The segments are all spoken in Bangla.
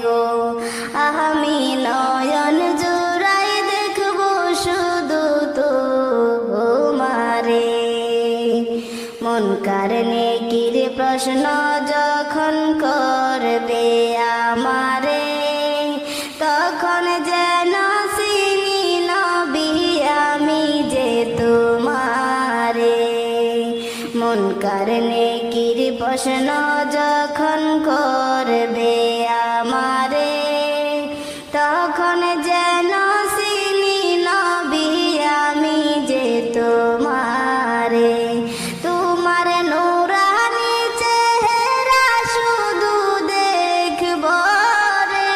গো আমি নয়ন জোড়াই দেখব শুধু তোমারে। মুনকার নেকির প্রশ্ন যখন করবে আমারে, তখন যেন চিনি নবী আমি যে তোমারে। মুনকার নেকির প্রশ্ন যখন করবে আমারে, তখন যেন চিনি নবী আমি যে তোমারে। তোমার নূরানি চেহারা শুধু দেখব রে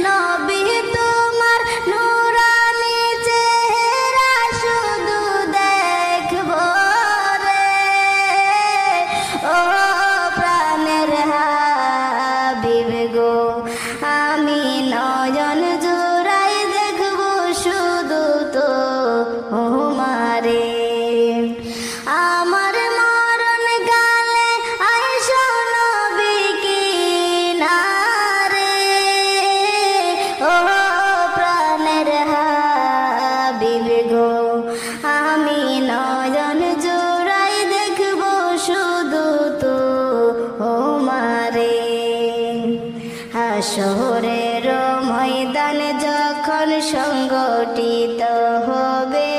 নবী, তোমার নূরানি চেহারা শুধু দেখব রে। ও প্রাণের হাবিব গো আমি নয়ন জোড়াই দেখব শুধু তোমারে। আমার মরণ গালে আইসো নবী কিনারে, ও প্রাণের হাবিব গো আমি নয়ন জোড়াই দেখব শুধু তোমারে। হাসরের ময়দান যখন সংগঠিত হবে,